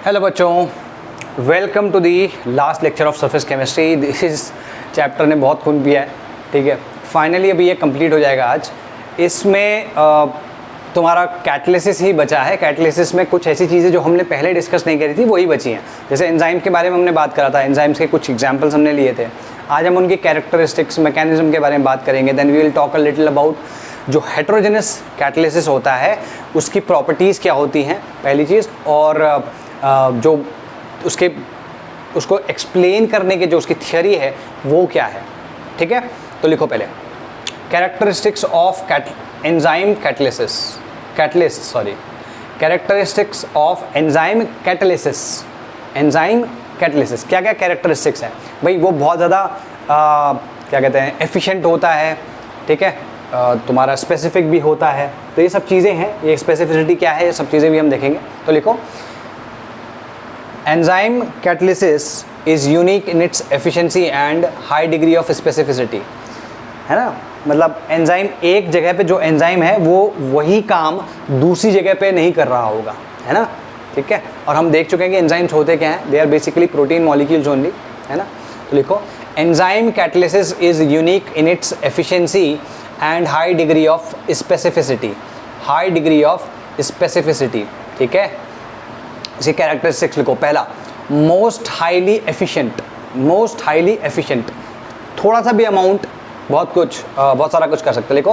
Hello बच्चों, welcome to the last lecture of surface chemistry. This is chapter ने बहुत खून पिया है, ठीक है। फाइनली अभी ये कंप्लीट हो जाएगा आज। इसमें तुम्हारा कैटलिसिस ही बचा है। कैटलिसिस में कुछ ऐसी चीज़ें जो हमने पहले डिस्कस नहीं करी थी वही बची हैं। जैसे एंजाइम के बारे में हमने बात करा था, एंजाइम्स के कुछ एग्जाम्पल्स हमने लिए थे। आज हम उनकी कैरेक्टरिस्टिक्स, मैकेनिज्म के बारे में बात करेंगे। Then we will talk a little about जो हेट्रोजेनस कैटलिसिस होता है उसकी प्रॉपर्टीज़ क्या होती हैं, पहली चीज़, और जो उसको एक्सप्लेन करने के जो उसकी थियोरी है वो क्या है, ठीक है। तो लिखो पहले characteristics of enzyme catalysis, characteristics of enzyme catalysis. Enzyme catalysis क्या क्या कैरेक्टरिस्टिक्स हैं भाई? वो बहुत ज़्यादा क्या कहते हैं, एफिशिएंट होता है, ठीक है। तुम्हारा स्पेसिफिक भी होता है। तो ये सब चीज़ें हैं, ये स्पेसिफिसिटी क्या है, ये सब चीज़ें भी हम देखेंगे। तो लिखो enzyme catalysis is unique in its efficiency and high degree of specificity, है ना। मतलब एंजाइम, एक जगह पे जो एंजाइम है वो वही काम दूसरी जगह पे नहीं कर रहा होगा, है ना, ठीक है। और हम देख चुके हैं कि एंजाइम्स होते क्या हैं, they are basically protein molecules only, है ना। तो लिखो enzyme catalysis is unique in its efficiency and high degree of specificity, high degree of specificity, ठीक है। इसी कैरेक्टरिस्टिक्स लिखो। पहला, most highly efficient, most highly efficient. थोड़ा सा भी अमाउंट बहुत सारा कुछ कर सकते। लिखो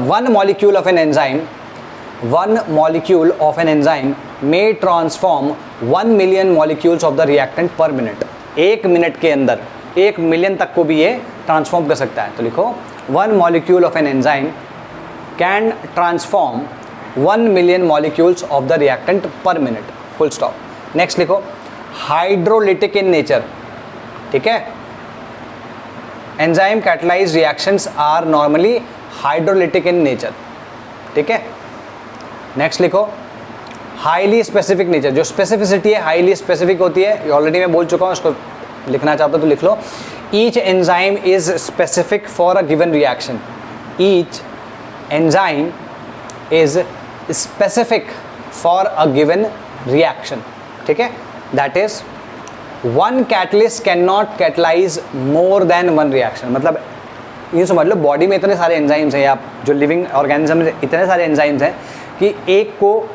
one molecule of an enzyme, one molecule of an enzyme may transform 1 million molecules of the reactant per minute. 1 minute के अंदर 1 मिलियन तक को भी ये ट्रांसफॉर्म कर सकता है। तो लिखो one molecule of an enzyme can transform 1 million molecules of the reactant per minute, full stop. Next लिखो हाइड्रोलिटिक इन नेचर, ठीक है। Enzyme catalyse reactions are normally hydrolytic in nature, ठीक है। नेक्स्ट लिखो हाईली स्पेसिफिक नेचर। जो specificity है highly specific होती है, ऑलरेडी मैं बोल चुका हूँ, उसको लिखना चाहता तो लिख लो। Each enzyme is specific for a given reaction, each enzyme is specific for a given reaction, ठीक है। That is one catalyst can not catalyse more than one reaction. मतलब यूँ समझ लो बॉडी में इतने सारे एंजाइम्स हैं, या जो लिविंग ऑर्गेनिज्म में इतने सारे एंजाइम्स हैं कि एक को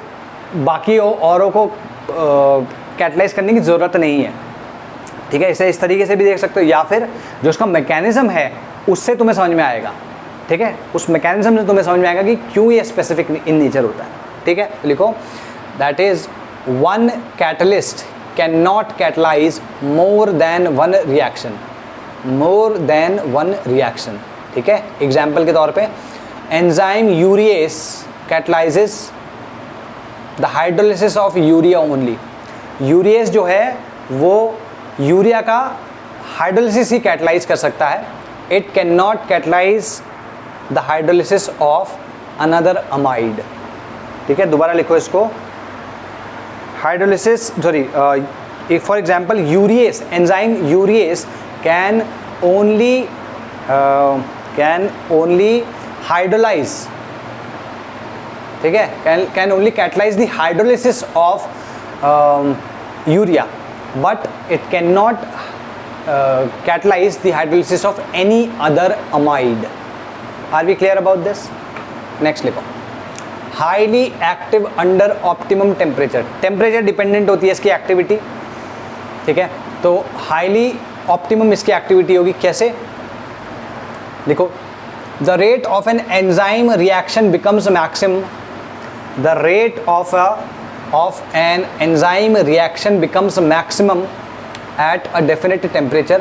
बाकी औरों को कैटलाइज करने की ज़रूरत नहीं है, ठीक है। इसे इस तरीके से भी देख सकते हो, या फिर जो उसका मैकेनिज्म है उससे तुम्हें समझ में आएगा, ठीक है। उस मैकेनिज्म से तुम्हें समझ में आएगा कि क्यों ये स्पेसिफिक इन नेचर होता है, ठीक है। लिखो that is one catalyst can not catalyse more than one reaction, more than one reaction, ठीक है। एग्जाम्पल के तौर पे enzyme यूरिएस कैटलाइजेस the hydrolysis of urea only. यूरिएस जो है वो यूरिया का हाइड्रोलिसिस ही कैटलाइज कर सकता है। It can not catalyse the hydrolysis of another amide, ठीक है। दोबारा लिखो इसको, hydrolysis, sorry, for example यूरिएस, enzyme यूरिएस can only hydrolyse, ठीक है, can only catalyse the hydrolysis of urea, but it can not catalyze the hydrolysis of any other amide. Are we clear about this? Next लिखो highly active under optimum temperature. Temperature dependent होती है इसकी activity, ठीक है। तो highly optimum इसकी activity होगी, कैसे? लिखो the rate of an enzyme reaction becomes maximum. The rate of an enzyme reaction becomes maximum at a definite temperature,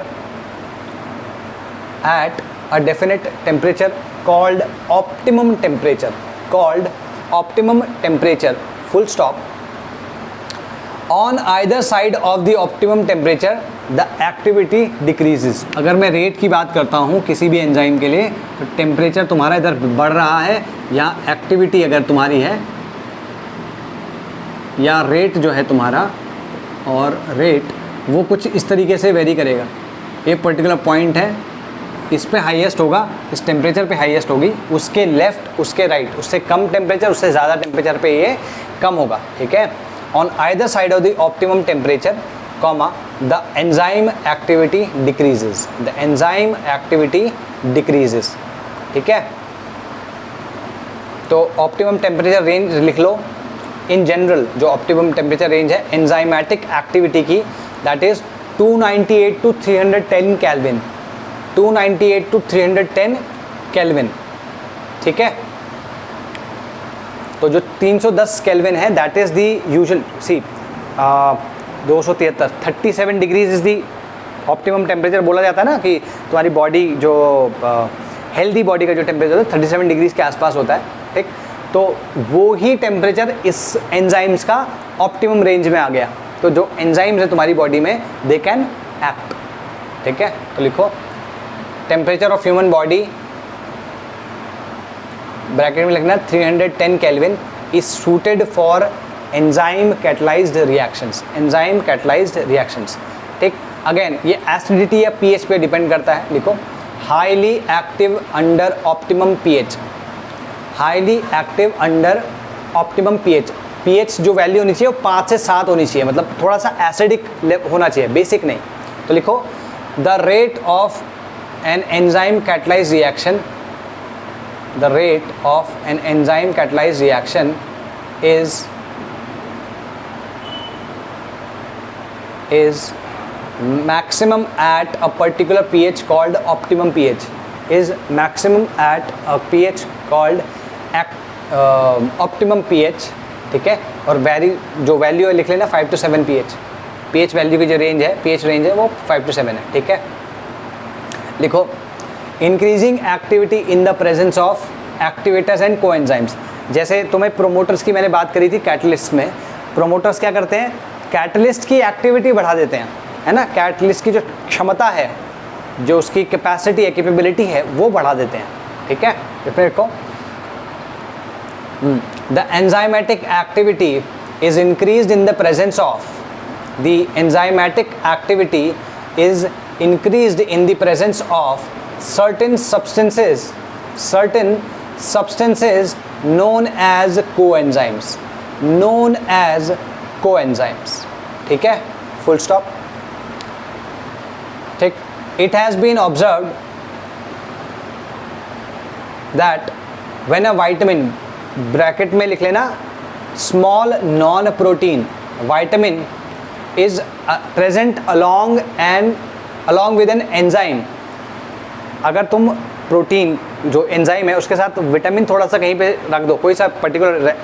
at a definite temperature called optimum temperature, called optimum temperature, full stop. On either side of the optimum temperature the activity decreases. अगर मैं rate की बात करता हूँ किसी भी enzyme के लिए, तो टेम्परेचर तुम्हारा इधर बढ़ रहा है, या एक्टिविटी अगर तुम्हारी है, या रेट जो है तुम्हारा, और रेट वो कुछ इस तरीके से वेरी करेगा। एक पर्टिकुलर पॉइंट है, इस पे हाईएस्ट होगा, इस टेम्परेचर पे हाईएस्ट होगी, उसके लेफ़्ट, उसके राइट, उससे कम टेम्परेचर, उससे ज़्यादा टेम्परेचर पे ये कम होगा, ठीक है। on either side of the optimum temperature, comma, the enzyme activity decreases. The enzyme activity decreases. ठीक है, तो ऑप्टिमम टेम्परेचर रेंज लिख लो. इन जनरल जो ऑप्टिमम टेम्परेचर रेंज है एंजाइमेटिक एक्टिविटी की, that is 298 to 310 kelvin. 298 to 310 kelvin. ठीक है, तो जो 310 केल्विन है that is the usual. See 273 37 degrees is the optimum temperature बोला जाता है ना, कि तुम्हारी बॉडी जो हेल्दी बॉडी का जो टेम्परेचर होता है 37 डिग्रीज के आसपास होता है. ठीक, तो वो ही टेम्परेचर इस एंजाइम्स का ऑप्टिमम रेंज में आ गया. तो जो एंजाइम्स है तुम्हारी बॉडी में दे कैन एक्ट. ठीक है, तो लिखो temperature of human body bracket में लिखना 310 kelvin is suited for enzyme catalysed reactions. Enzyme catalysed reactions. ठीक, अगेन ये एसिडिटी या पीएच पे डिपेंड करता है. लिखो highly active under optimum pH. Highly active under optimum pH. PH जो वैल्यू होनी चाहिए वो 5 से 7 होनी चाहिए, मतलब थोड़ा सा एसिडिक होना चाहिए, बेसिक नहीं. तो लिखो the rate of an enzyme catalysed reaction, the rate of an enzyme catalysed reaction is maximum at a particular pH called optimum pH, is maximum at a pH called optimum pH. ठीक है, और जो value है लिख लेना 5 to 7 pH. pH value की जो range है, pH रेंज है वो 5 to 7 है. ठीक है, लिखो increasing activity in the presence of activators and coenzymes. जैसे तुम्हें प्रोमोटर्स की मैंने बात करी थी कैटलिस्ट में. प्रोमोटर्स क्या करते हैं, कैटलिस्ट की एक्टिविटी बढ़ा देते हैं, है ना. कैटलिस्ट की जो क्षमता है, जो उसकी कैपेसिटी है, कैपेबिलिटी है, वो बढ़ा देते हैं. ठीक है, इसमें देखो the enzymatic activity is increased in the presence of, the enzymatic activity is increased in the presence of certain substances known as coenzymes, known as coenzymes. ठीक है, full stop. ठीक, it has been observed that when a vitamin, bracket में लिख लेना small non protein vitamin is present along with an enzyme. अगर तुम protein जो enzyme है उसके साथ विटामिन थोड़ा सा कहीं पे रख दो, कोई सा पर्टिकुलर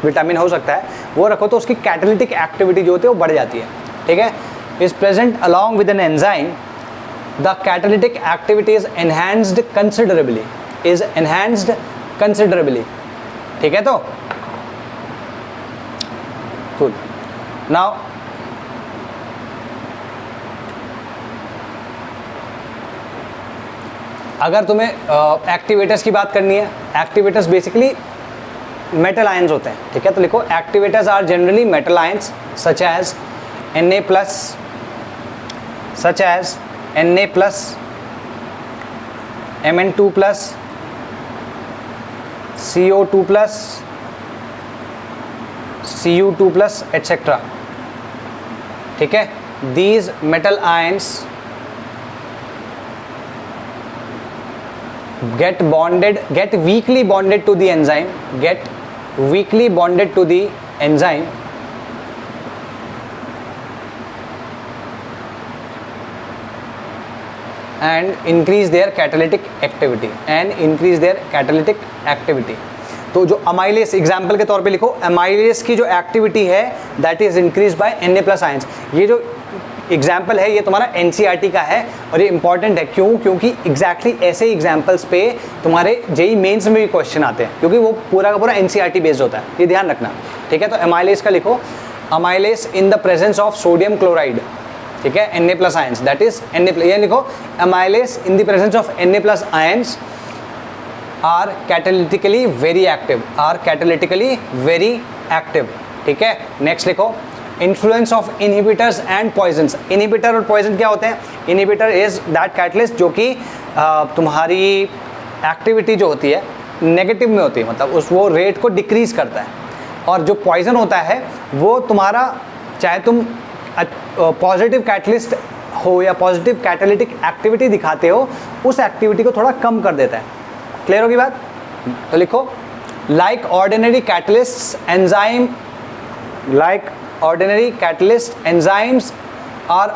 विटामिन हो सकता है, वो रखो तो उसकी कैटालिटिक एक्टिविटी जो होती है वो बढ़ जाती है. ठीक है, is present along with an enzyme, the catalytic activity is enhanced considerably, is enhanced considerably. ठीक है, तो कूल. नाउ अगर तुम्हें एक्टिवेटर्स की बात करनी है, एक्टिवेटर्स बेसिकली मेटल आयंस होते हैं. ठीक है, तो लिखो activators are generally metal ions such as Na+, such as Na+, Mn2+, CO2+, Cu2+, etc. ठीक है, these metal ions get weakly bonded to the enzyme, and increase their catalytic activity. तो जो अमाइलेस एग्जाम्पल के तौर पे लिखो, amylase की जो एक्टिविटी है that is increase by Na+ ions. ये जो एग्जाम्पल है ये तुम्हारा NCERT का है और ये इंपॉर्टेंट है. क्यों? क्योंकि एग्जैक्टली ऐसे एग्जाम्पल्स पे तुम्हारे JEE मेंस में भी क्वेश्चन आते हैं, क्योंकि वो पूरा का पूरा NCERT बेस्ड होता है, ये ध्यान रखना. ठीक है, तो अमाइलेस का लिखो, amylase in the presence of sodium chloride. ठीक है, Na+ आयंस, दैट इज ये लिखो amylase in the presence of Na+ ions are catalytically very active. ठीक है, नेक्स्ट लिखो influence of inhibitors and poisons. Inhibitor और पॉइजन क्या होते हैं? इनहिबिटर इज दैट कैटलिस्ट जो कि तुम्हारी एक्टिविटी जो होती है नेगेटिव में होती है, मतलब वो रेट को डिक्रीज करता है. और जो पॉइजन होता है वो तुम्हारा, चाहे तुम पॉजिटिव कैटलिस्ट हो या पॉजिटिव कैटालिटिक एक्टिविटी दिखाते हो, उस एक्टिविटी को थोड़ा कम कर देता है। क्लियर होगी बात? तो लिखो like ordinary catalyst enzyme, like ordinary catalyst enzymes are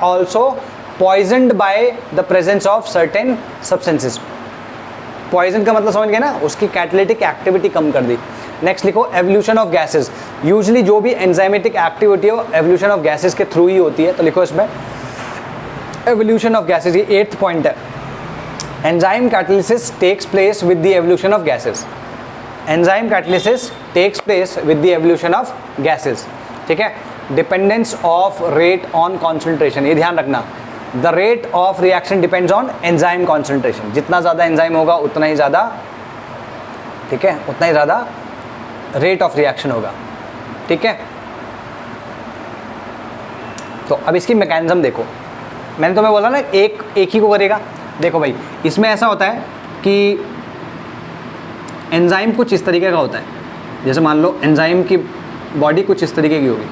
also poisoned by the presence of certain substances. Poison का मतलब समझ गए ना, उसकी कैटालिटिक एक्टिविटी कम कर दी। नेक्स्ट लिखो एवोल्यूशन ऑफ गैसेस। यूजुअली जो भी एंजाइमेटिक एक्टिविटी हो एवोल्यूशन ऑफ गैसेस के थ्रू ही होती है, तो लिखो इसमें एवोल्यूशन ऑफ गैसेस, ये 8th पॉइंट है। Enzyme catalysis takes place with the evolution of gases. Enzyme catalysis takes place with the evolution of gases, ठीक है। Dependence of rate on concentration, ये ध्यान रखना, the rate of reaction depends on enzyme concentration. जितना ज़्यादा enzyme होगा उतना ही ज़्यादा, ठीक है, उतना ही ज़्यादा रेट ऑफ रिएक्शन होगा, ठीक है। तो अब इसकी मैकेनिज्म देखो, मैंने तुम्हें बोला ना एक ही को करेगा। देखो भाई, इसमें ऐसा होता है कि एंजाइम कुछ इस तरीके का होता है, जैसे मान लो एंजाइम की बॉडी कुछ इस तरीके की होगी,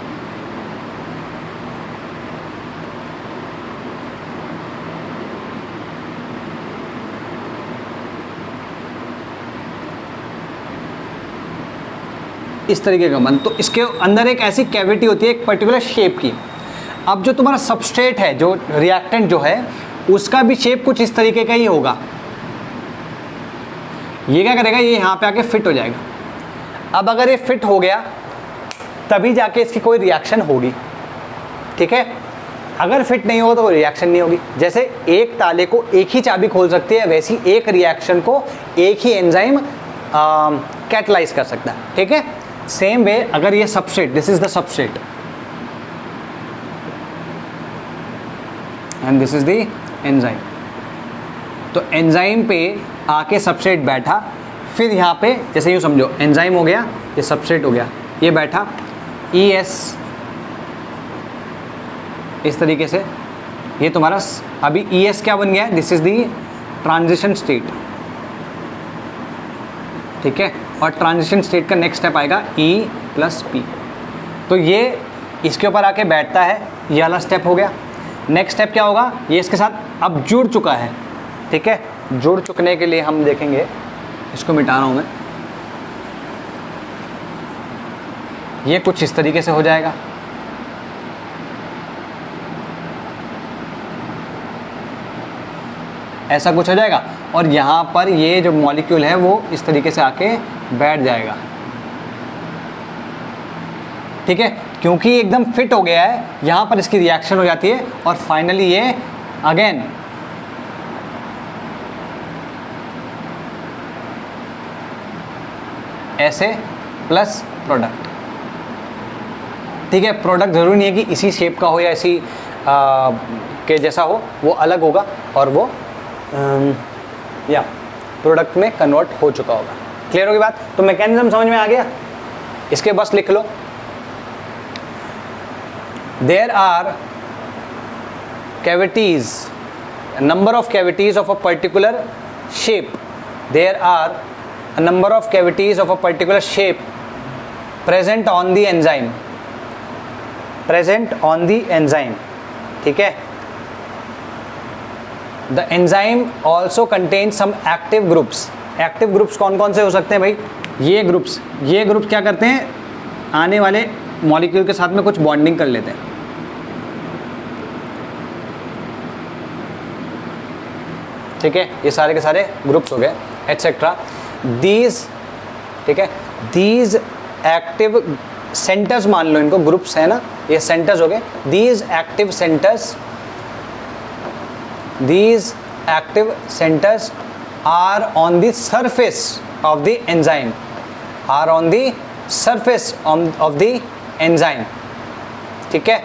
इस तरीके का मन, तो इसके अंदर एक ऐसी कैविटी होती है एक पर्टिकुलर शेप की। अब जो तुम्हारा सबस्ट्रेट है, जो रिएक्टेंट जो है, उसका भी शेप कुछ इस तरीके का ही होगा। ये क्या करेगा, ये यहाँ पे आके फिट हो जाएगा। अब अगर ये फिट हो गया तभी जाके इसकी कोई रिएक्शन होगी, ठीक है। अगर फिट नहीं होगा तो कोई रिएक्शन नहीं होगी। जैसे एक ताले को एक ही चाबी खोल सकती है, वैसी एक रिएक्शन को एक ही एंजाइम कैटलाइज कर सकता है, ठीक है। सेम वे अगर ये substrate, this is the substrate and this is the enzyme, तो एंजाइम पे आके सबस्ट्रेट बैठा, फिर यहाँ पे जैसे यूँ समझो एंजाइम हो गया, ये सबस्ट्रेट हो गया, ये बैठा ES इस तरीके से, ये तुम्हारा अभी ES क्या बन गया है, this is the transition state, ठीक है। और ट्रांजिशन स्टेट का नेक्स्ट स्टेप आएगा E+P, तो ये इसके ऊपर आके बैठता है, ये वाला स्टेप हो गया। नेक्स्ट स्टेप क्या होगा, ये इसके साथ अब जुड़ चुका है, ठीक है। जुड़ चुकने के लिए हम देखेंगे, इसको मिटा रहा हूँ मैं, ये कुछ इस तरीके से हो जाएगा, ऐसा कुछ हो जाएगा। और यहाँ पर ये जो मॉलिक्यूल है वो इस तरीके से आके बैठ जाएगा, ठीक है। क्योंकि एकदम फिट हो गया है, यहाँ पर इसकी रिएक्शन हो जाती है और फाइनली ये अगेन ऐसे प्लस प्रोडक्ट, ठीक है। प्रोडक्ट ज़रूरी नहीं है कि इसी शेप का हो या इसी के जैसा हो, वो अलग होगा और वो या प्रोडक्ट में कन्वर्ट हो चुका होगा। क्लियर होगी बात? तो मैकेनिज्म समझ में आ गया, इसके बस लिख लो। There are cavities, number of cavities of a particular shape, there are a number of cavities of a particular shape present on the enzyme, present on the enzyme, ठीक है। The enzyme also contains some active groups. Active groups कौन कौन से हो सकते हैं भाई? ये ग्रुप्स क्या करते हैं, आने वाले मॉलिक्यूल के साथ में कुछ बॉन्डिंग कर लेते हैं, ठीक है। ये सारे के सारे ग्रुप्स हो गए एटसेट्रा। दीज, ठीक है, दीज एक्टिव सेंटर्स, मान लो इनको ग्रुप्स है ना, ये सेंटर्स हो गए। These active centres are on the surface of the enzyme, are on the surface of the enzyme, ठीक है।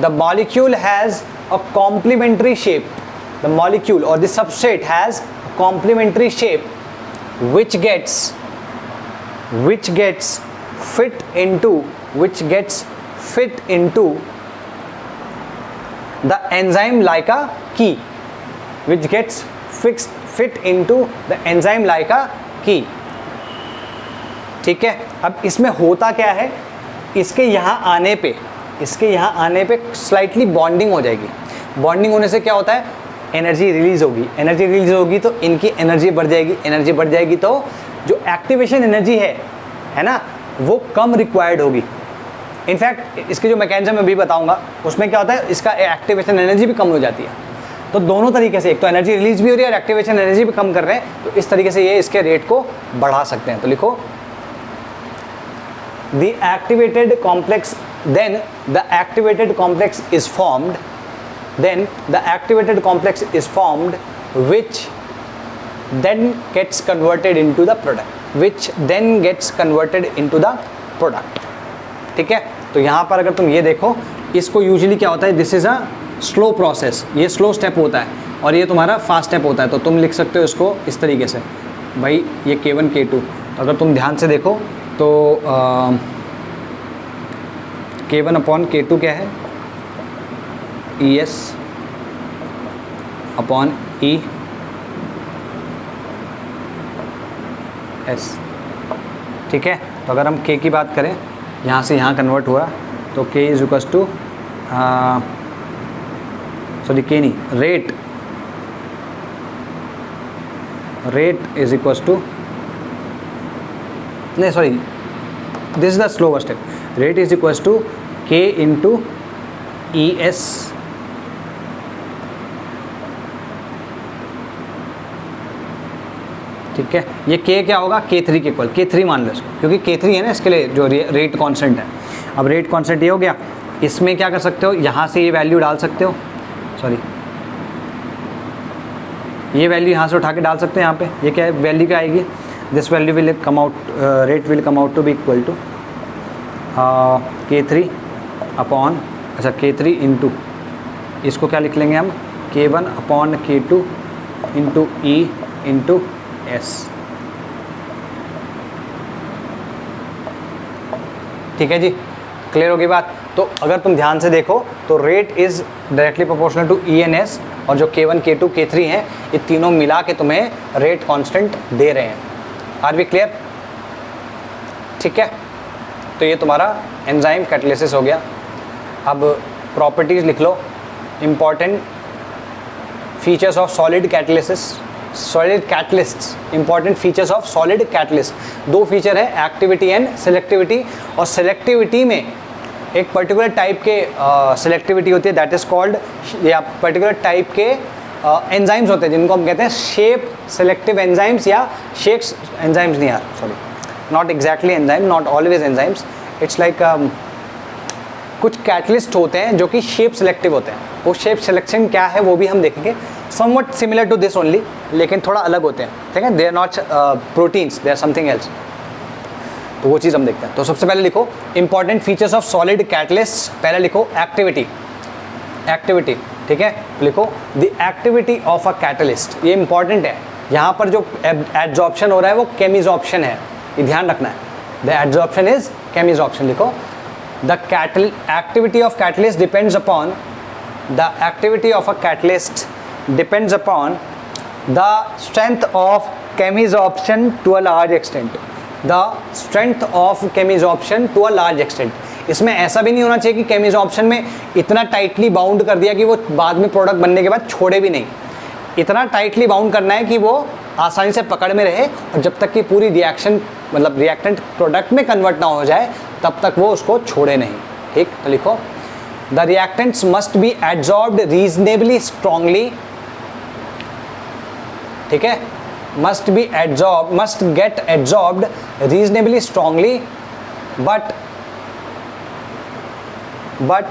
The molecule has a complementary shape, the molecule और the substrate has a complementary shape which gets fit into the enzyme like a key, which gets fit into the enzyme like a key, ठीक है, अब इसमें होता क्या है, इसके यहाँ आने पे स्लाइटली बॉन्डिंग हो जाएगी। बॉन्डिंग होने से क्या होता है, एनर्जी रिलीज होगी तो इनकी एनर्जी बढ़ जाएगी तो जो एक्टिवेशन एनर्जी है ना, वो कम रिक्वायर्ड होगी। इनफैक्ट इसके जो मैकेनिज्म मैं भी बताऊंगा उसमें क्या होता है, इसका एक्टिवेशन एनर्जी भी कम हो जाती है। तो दोनों तरीके से, एक तो एनर्जी रिलीज भी हो रही है और एक्टिवेशन एनर्जी भी कम कर रहे हैं, तो इस तरीके से ये इसके रेट को बढ़ा सकते हैं। तो लिखो the activated complex is formed which then gets converted into the product, ठीक है। तो यहाँ पर अगर तुम ये देखो, इसको यूजुअली क्या होता है, this is a slow process, ये स्लो स्टेप होता है और ये तुम्हारा फास्ट स्टेप होता है। तो तुम लिख सकते हो इसको इस तरीके से, भाई ये K1 K2, अगर तुम ध्यान से देखो तो K1 अपॉन K2 क्या है, ES अपॉन ES, ठीक है। तो अगर हम K की बात करें, यहाँ से यहाँ कन्वर्ट हुआ तो K is equals to K नहीं, रेट इज इक्वल्स टू, नहीं sorry, this is the slower step, rate is equals to K into ES ठीक है। ये K क्या होगा, K3 के इक्वल, K3 मान लो इसको, क्योंकि K3 है ना इसके लिए जो रेट कांस्टेंट है। अब रेट कांस्टेंट ये हो गया, इसमें क्या कर सकते हो, यहाँ से ये वैल्यू डाल सकते हो, सॉरी ये वैल्यू यहाँ से उठा के डाल सकते हैं यहाँ पे। ये क्या वैल्यू क्या आएगी, this value will come out, rate will come out to be equal to K3 upon, अच्छा K3 इंटू, इसको क्या लिख लेंगे हम, K1 upon K2 into E into S, ठीक है जी, क्लियर होगी बात। तो अगर तुम ध्यान से देखो तो rate is directly proportional to E and S, और जो K1 K2 K3 हैं, ये तीनों मिला के तुम्हें रेट कांस्टेंट दे रहे हैं। आर वी क्लियर, ठीक है। तो ये तुम्हारा एंजाइम कैटालिसिस हो गया। अब प्रॉपर्टीज लिख लो, important features of solid catalysts, important features of solid catalyst. दो फीचर है, एक्टिविटी एंड सेलेक्टिविटी। और सेलेक्टिविटी में एक पर्टिकुलर टाइप के सेलेक्टिविटी होती है, दैट इज कॉल्ड, या पर्टिकुलर टाइप के एंजाइम्स होते हैं जिनको हम कहते हैं शेप सेलेक्टिव एंजाइम्स या शेक्स एंजाइम्स, नहीं यार sorry, not exactly enzyme, not always enzymes, it's like कुछ कैटलिस्ट होते हैं जो कि शेप सेलेक्टिव होते हैं। वो शेप सिलेक्शन क्या है वो भी हम देखेंगे, somewhat similar to this only, लेकिन थोड़ा अलग होते हैं, ठीक है। They are not proteins, they are something else, तो वो चीज़ हम देखते हैं। तो सबसे पहले लिखो important features of solid catalyst, पहले लिखो एक्टिविटी, ठीक है। लिखो the activity of a catalyst, ये इंपॉर्टेंट है। यहाँ पर जो एड्जॉर्प्शन हो रहा है वो केमिजॉर्प्शन है, ये ध्यान रखना है। The adsorption is chemisorption. लिखो the activity of catalyst depends upon the strength of chemisorption to a large extent. इसमें ऐसा भी नहीं होना चाहिए कि केमिसॉर्प्शन में इतना टाइटली बाउंड कर दिया कि वो बाद में प्रोडक्ट बनने के बाद छोड़े भी नहीं। इतना टाइटली बाउंड करना है कि वो आसानी से पकड़ में रहे, और जब तक कि पूरी रिएक्शन मतलब रिएक्टेंट प्रोडक्ट में कन्वर्ट ना हो जाए तब तक वो उसको छोड़े नहीं, ठीक। तो लिखो the reactants must be absorbed reasonably strongly, ठीक है, must get absorbed reasonably strongly but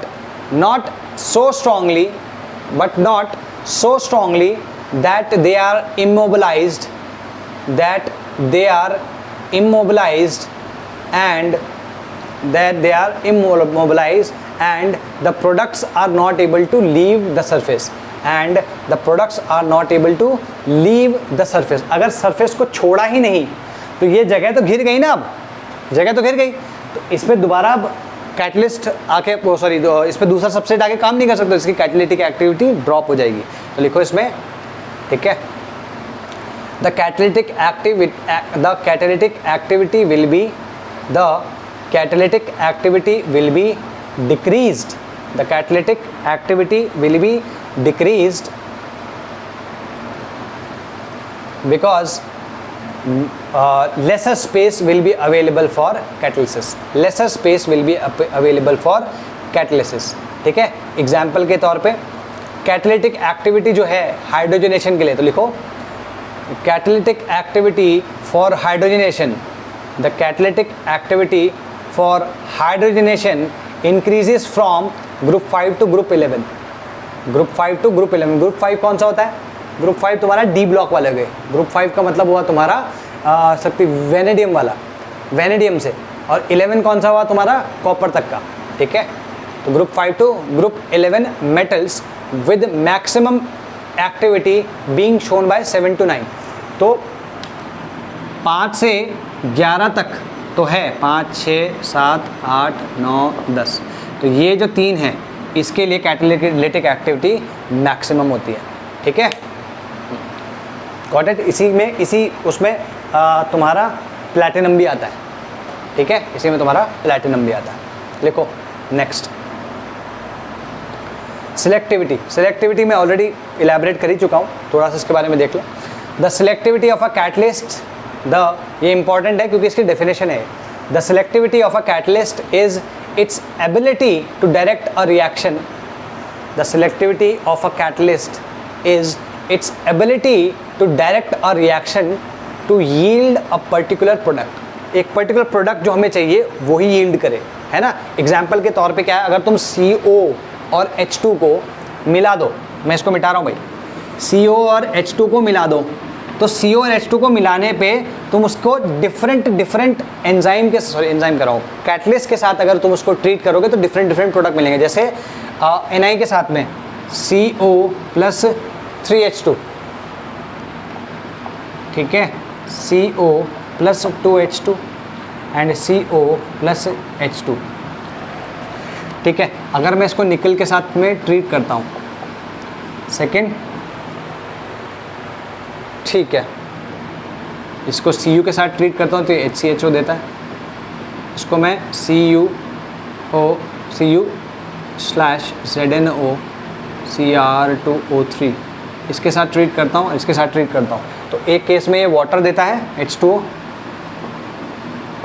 not so strongly that they are immobilized and the products are not able to leave the surface अगर सरफेस को छोड़ा ही नहीं तो ये जगह तो घिर गई ना, अब जगह तो घिर गई, तो इस पर दोबारा अब कैटलिस्ट आके इस पर दूसरा सबसेट आके काम नहीं कर सकता, इसकी कैटालिटिक एक्टिविटी ड्रॉप हो जाएगी। तो लिखो इसमें, ठीक है, the catalytic activity will be the catalytic activity will be decreased, the catalytic activity will be decreased because lesser space will be available for catalysis, lesser space will be available for catalysis. ठीक है, example के तौर पे catalytic activity जो है hydrogenation के लिए, तो लिखो catalytic activity for hydrogenation, the catalytic activity for hydrogenation increases from group 5 to group 11, group 5 to group 11. Group 5 कौन सा होता है? ग्रुप 5 तुम्हारा डी ब्लॉक वाले गए. ग्रुप 5 का मतलब हुआ तुम्हारा शक्ति वेनेडियम वाला, वेनेडियम से, और 11 कौन सा हुआ तुम्हारा? कॉपर तक का. ठीक है, तो group 5 to group 11 metals with maximum activity being shown by 7 to 9. तो 5 से 11 तक तो है, 5, 6, 7, 8, 9, 10. तो ये जो 3 हैं इसके लिए कैटालिटिक एक्टिविटी मैक्सिमम होती है. ठीक है, गॉट इट. इसी में, इसी उसमें तुम्हारा प्लैटिनम भी आता है. ठीक है, इसी में तुम्हारा प्लैटिनम भी आता है. लिखो नेक्स्ट, सिलेक्टिविटी. सिलेक्टिविटी मैं ऑलरेडी इलेबरेट कर ही चुका हूँ, थोड़ा सा इसके बारे में देख लो. The selectivity of a catalyst, the, ये इंपॉर्टेंट है क्योंकि इसकी डेफिनेशन है. The selectivity of a catalyst is its ability to direct a reaction. The selectivity of a catalyst is its ability to direct a reaction to yield a particular product. एक particular product जो हमें चाहिए वही yield करे, है ना. Example के तौर पे क्या है, अगर तुम CO और H2 को मिला दो, मैं इसको मिटा रहा हूँ भाई, CO और H2 को मिला दो, तो CO और H2 को मिलाने पे तुम उसको डिफरेंट एंजाइम के, सॉरी एंजाइम कराओ, कैटलिस्ट के साथ अगर तुम उसको ट्रीट करोगे तो डिफरेंट प्रोडक्ट मिलेंगे. जैसे Na के साथ में CO प्लस 3H2, ठीक है, CO plus 2H2 and CO plus H2. ठीक है, अगर मैं इसको निकल के साथ में ट्रीट करता हूँ, सेकेंड, ठीक है, इसको Cu के साथ ट्रीट करता हूँ तो ये HCHO देता है. इसको मैं Cu/ZnO Cr2O3 इसके साथ ट्रीट करता हूँ, इसके साथ ट्रीट करता हूँ, तो एक केस में ये वाटर देता है H2O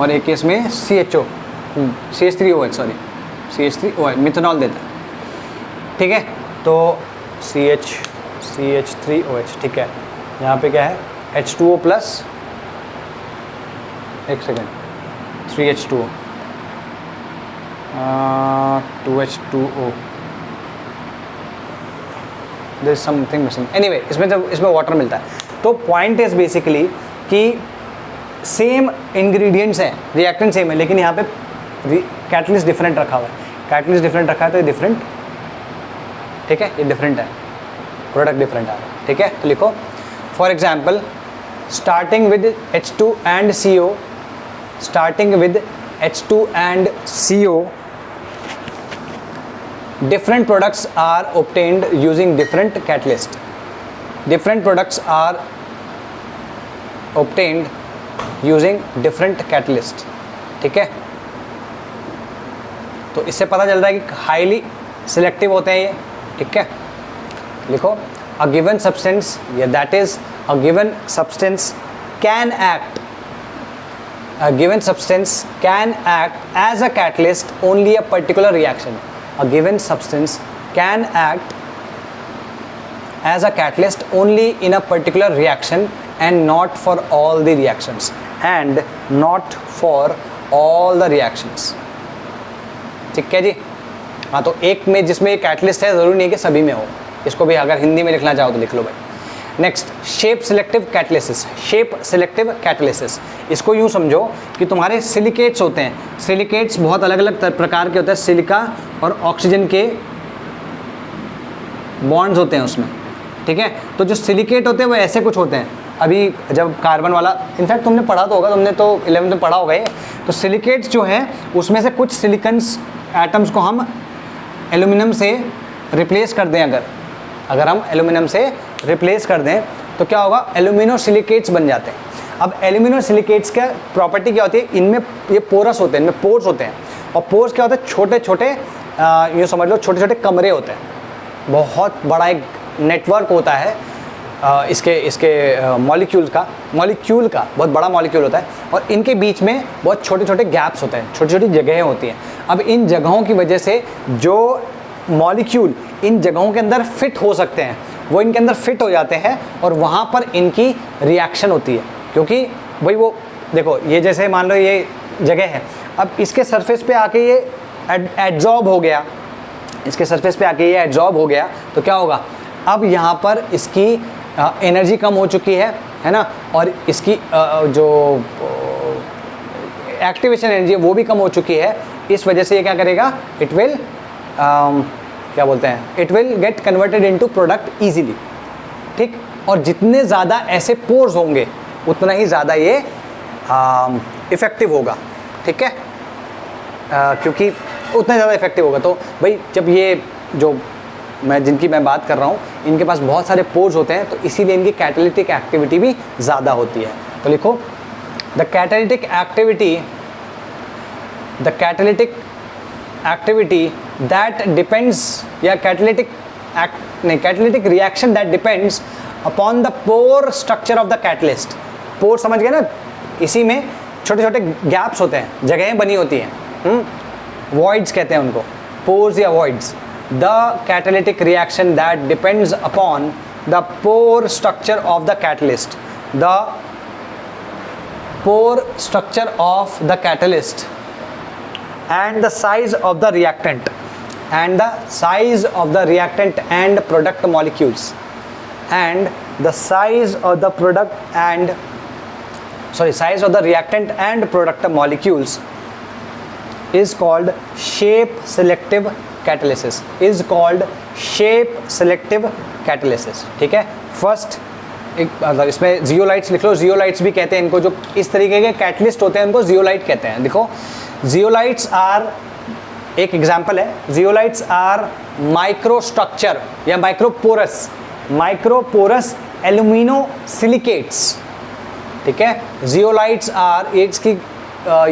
और एक केस में CH3OH, सॉरी CH3OH मिथेनॉल देता है. ठीक है, तो CH3OH. ठीक है, यहाँ पे क्या है H2O प्लस, एक second, 3H2O 2H2O, there is something missing. Anyway, इसमें वाटर मिलता है. तो पॉइंट इज बेसिकली कि सेम इंग्रेडिएंट्स हैं, रिएक्टेंट सेम है, लेकिन यहाँ पे कैटलिस्ट डिफरेंट रखा हुआ है. कैटलिस्ट डिफरेंट रखा है तो ये डिफरेंट, ठीक है, ये डिफरेंट है, प्रोडक्ट डिफरेंट आ रहा है. ठीक है, तो लिखो for example, starting with H2 and CO, starting with H2 and CO, different products are obtained using different catalyst. Different products are obtained using different catalyst. ठीक है, तो इससे पता चल रहा है कि हाईली सिलेक्टिव होते हैं ये. ठीक है, लिखो a given substance, yeah, that is a given substance can act, a given substance can act as a catalyst only a particular reaction. A given substance can act as a catalyst only in a particular reaction and not for all the reactions, and not for all the reactions. ठीक है जी. हाँ, तो एक में जिसमें catalyst है ज़रूरी नहीं है कि सभी में हो. इसको भी अगर हिंदी में लिखना चाहो तो लिख लो भाई. Next, shape selective catalysis. Shape selective catalysis, इसको यूँ समझो कि तुम्हारे सिलिकेट्स होते हैं. सिलिकेट्स बहुत अलग अलग प्रकार के होते हैं. सिलिका और ऑक्सीजन के बॉन्ड्स होते हैं उसमें. ठीक है, तो जो सिलिकेट होते हैं वो ऐसे कुछ होते हैं. अभी जब कार्बन वाला, इनफैक्ट तुमने पढ़ा तो होगा, तुमने तो 11th में पढ़ा होगा ये. तो सिलिकेट्स जो हैं उसमें से कुछ सिलिकन्स एटम्स को हम एल्यूमिनियम से रिप्लेस कर दें, अगर हम एल्यूमिनियम से रिप्लेस कर दें तो क्या होगा, एल्यूमिनो सिलिकेट्स बन जाते हैं. अब एल्यूमिनो सिलिकेट्स का प्रॉपर्टी क्या होती है, इनमें ये पोरस होते हैं, इनमें पोर्स होते हैं, और पोर्स क्या होते हैं, छोटे छोटे ये समझ लो छोटे छोटे कमरे होते हैं, बहुत बड़ा एक नेटवर्क होता है इसके मॉलिक्यूल का बहुत बड़ा मॉलिक्यूल होता है, और इनके बीच में बहुत छोटे छोटे गैप्स होते हैं, छोटी छोटी जगहें होती हैं। अब इन जगहों की वजह से जो मॉलिक्यूल इन जगहों के अंदर फिट हो सकते हैं वो इनके अंदर फिट हो जाते हैं, और वहाँ पर इनकी रिएक्शन होती है, क्योंकि भाई वो देखो ये जैसे मान लो ये जगह है, अब इसके सरफेस पे आके ये एड्जॉर्ब हो गया, इसके सरफेस पे आके ये एड्जॉर्ब हो गया, तो क्या होगा, अब यहाँ पर इसकी एनर्जी कम हो चुकी है ना, और इसकी जो एक्टिवेशन एनर्जी है वो भी कम हो चुकी है। इस वजह से ये क्या करेगा, इट विल क्या बोलते हैं, it will get converted into product easily, ठीक। और जितने ज़्यादा ऐसे पोर्स होंगे उतना ही ज़्यादा ये इफ़ेक्टिव होगा, ठीक है, क्योंकि उतना ज़्यादा इफेक्टिव होगा। तो भाई जब ये जो जिनकी मैं बात कर रहा हूँ इनके पास बहुत सारे पोर्स होते हैं, तो इसीलिए इनकी कैटालिटिक एक्टिविटी भी ज़्यादा होती है। तो लिखो the catalytic activity that depends, या catalytic reaction that depends upon the pore structure of the catalyst. Pore समझ गए ना, इसी में छोटे छोटे गैप्स होते हैं, जगहें बनी होती हैं, voids कहते हैं उनको, pores या voids। The catalytic reaction that depends upon the pore structure of the catalyst, the pore structure of the catalyst and the size of the reactant and product molecules and the size of the reactant and product molecules is called shape selective catalysis, ठीक है। First एक मतलब इसमें zeolites लिख लो, zeolites भी कहते हैं इनको, जो इस तरीके के कैटलिस्ट होते हैं उनको जियोलाइट कहते हैं। देखो जियोलाइट्स आर, एक एग्जांपल है, जियोलाइट्स आर माइक्रोस्ट्रक्चर या माइक्रोपोरस एल्यूमिनो सिलिकेट्स, ठीक है। जियोलाइट्स आर, इसकी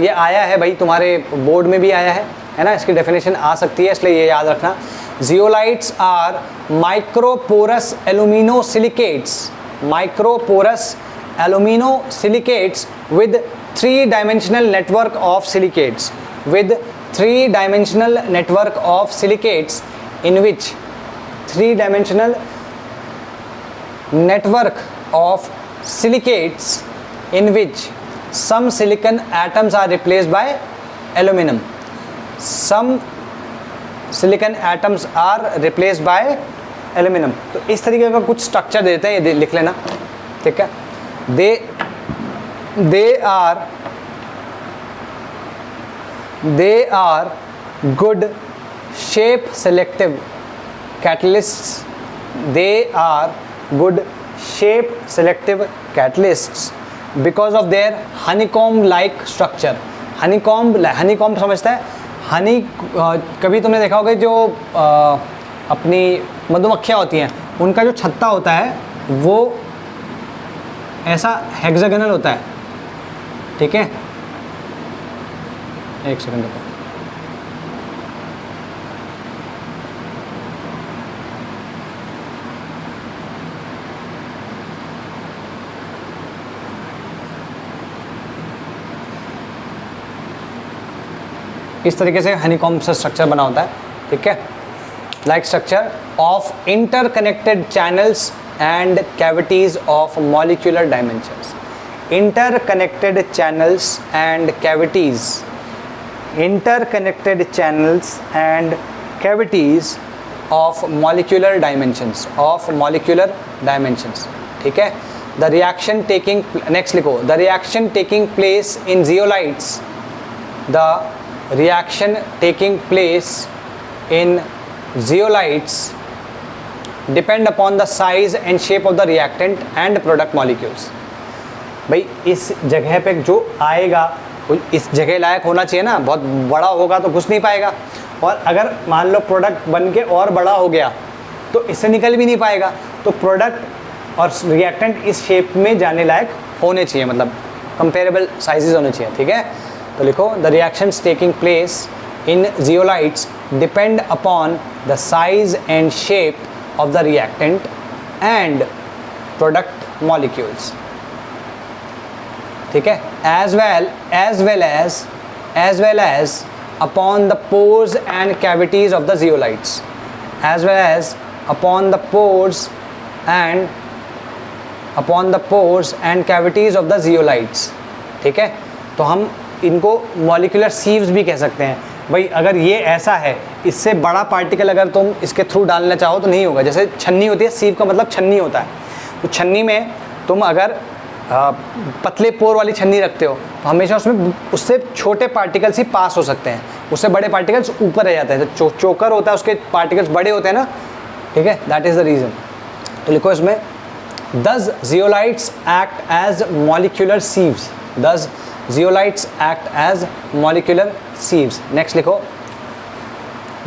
ये आया है भाई तुम्हारे बोर्ड में भी आया है ना, इसकी डेफिनेशन आ सकती है, इसलिए ये याद रखना। Zeolites are microporous aluminosilicates with 3 dimensional network of silicates, in which 3 dimensional network of silicates in which some silicon atoms are replaced by aluminum. Some silicon atoms are replaced by aluminum. तो इस तरीके का कुछ structure देते हैं, ये लिख लेना, ठीक है। They are good shape selective catalysts. They are good shape selective catalysts because of their honeycomb like structure. honeycomb समझता है, हनी कभी तुमने देखा होगा जो अपनी मधुमक्खियाँ होती हैं उनका जो छत्ता होता है वो ऐसा हेक्सागोनल होता है, ठीक है। एक सेकंड रुको, इस तरीके से हनीकॉम्ब से स्ट्रक्चर बना होता है, ठीक है। Like structure of interconnected channels and cavities of molecular dimensions. Interconnected channels and cavities of molecular dimensions, ठीक है। the reaction taking next लिखो, the reaction taking place in zeolites, depend upon the size and shape of the reactant and product molecules। भाई इस जगह पे जो आएगा इस जगह लायक होना चाहिए ना, बहुत बड़ा होगा तो घुस नहीं पाएगा, और अगर मान लो प्रोडक्ट बन के और बड़ा हो गया तो इससे निकल भी नहीं पाएगा, तो प्रोडक्ट और रिएक्टेंट इस शेप में जाने लायक होने चाहिए, मतलब कंपेरेबल साइजेस होने चाहिए, ठीक है। तो लिखो the reactions taking place in zeolites depend upon the size and shape of the reactant and product molecules, ठीक है, as well as upon the pores and cavities of the zeolites, as well as upon the pores and cavities of the zeolites, ठीक है। तो हम इनको molecular sieves भी कह सकते हैं। भाई अगर ये ऐसा है, इससे बड़ा पार्टिकल अगर तुम इसके थ्रू डालना चाहो तो नहीं होगा। जैसे छन्नी होती है, सीव का मतलब छन्नी होता है, तो छन्नी में तुम अगर पतले पोर वाली छन्नी रखते हो तो हमेशा उसमें उससे छोटे पार्टिकल्स ही पास हो सकते हैं, उससे बड़े पार्टिकल्स ऊपर रह जाते हैं। जो चोकर होता है उसके पार्टिकल्स बड़े होते हैं ना, ठीक है, दैट इज़ द रीज़न। तो लिखो इसमें thus zeolites act as molecular sieves, thus zeolites act as molecular sieves. Next लिखो